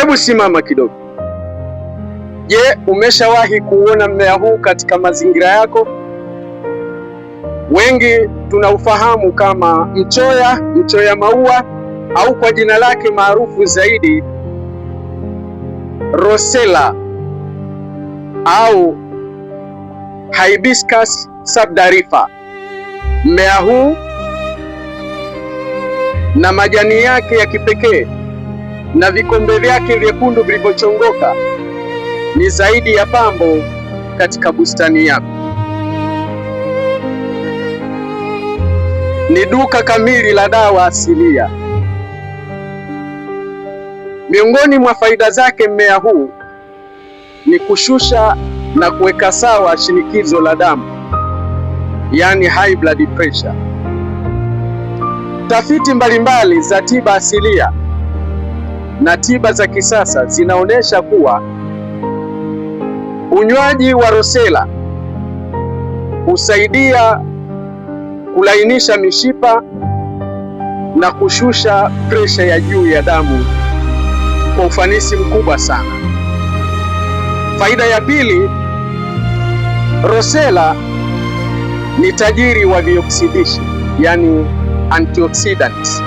Hebu simama kidogo. Je, umeshawahi kuona mmea huu katika mazingira yako? Wengi tunaufahamu kama mchoya maua, au kwa jina lake maarufu zaidi Rosella au Hibiscus subdarifa. Mmea huu na majani yake ya kipekee na vikombe vyake vyekundu vilivyochongoka ni zaidi ya pambo katika bustani yako. Ni duka kamili la dawa asilia. Miongoni mwa faida zake mmea huu ni kushusha na kuweka sawa shinikizo la damu, yani high blood pressure. Tafiti mbalimbali za tiba asilia na tiba za kisasa zinaonyesha kuwa unywaji wa Rosella husaidia kulainisha mishipa na kushusha presha ya juu ya damu kwa ufanisi mkubwa sana. Faida ya pili, Rosella ni tajiri wa vioksidishi, yani antioxidants.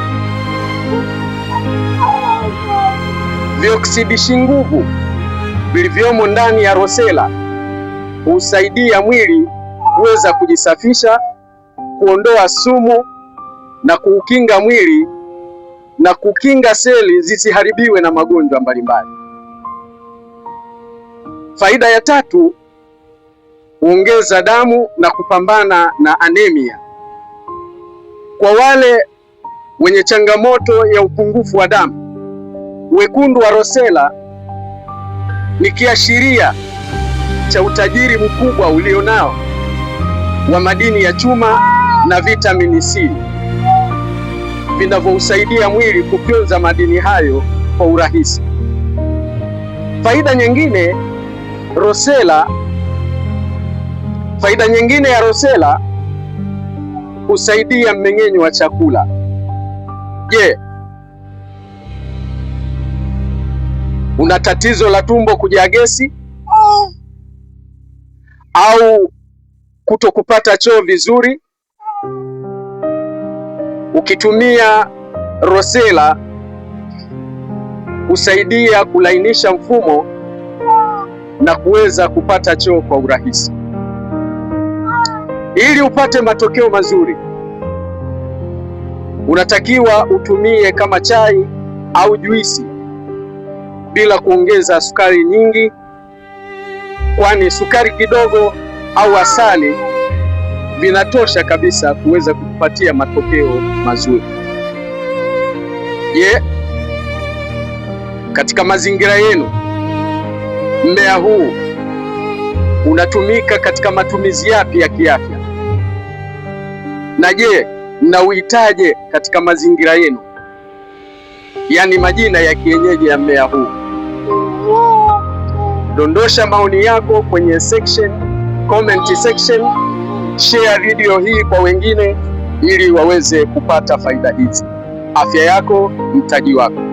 Vioksidishi nguvu vilivyomo ndani ya Rosella husaidia mwili kuweza kujisafisha, kuondoa sumu na kuukinga mwili na kukinga seli zisiharibiwe na magonjwa mbalimbali. Faida ya tatu, huongeza damu na kupambana na anemia. Kwa wale wenye changamoto ya upungufu wa damu, wekundu wa Rosella ni kiashiria cha utajiri mkubwa ulionao wa madini ya chuma na vitamini C vinavyousaidia mwili kufyonza madini hayo kwa urahisi. Faida nyingine ya Rosella husaidia mmeng'enyo wa chakula. Je, una tatizo la tumbo kujaa gesi au kutokupata choo vizuri? Ukitumia Rosella husaidia kulainisha mfumo na kuweza kupata choo kwa urahisi. Ili upate matokeo mazuri, unatakiwa utumie kama chai au juisi bila kuongeza sukari nyingi, kwani sukari kidogo au asali vinatosha kabisa kuweza kukupatia matokeo mazuri. Je, katika mazingira yenu mmea huu unatumika katika matumizi yapi ya kiafya? Na je, mnauhitaje katika mazingira yenu? Yaani majina ya kienyeji ya mmea huu. Dondosha maoni yako kwenye comment section. Share video hii kwa wengine ili waweze kupata faida hizi. Afya yako mtaji wako.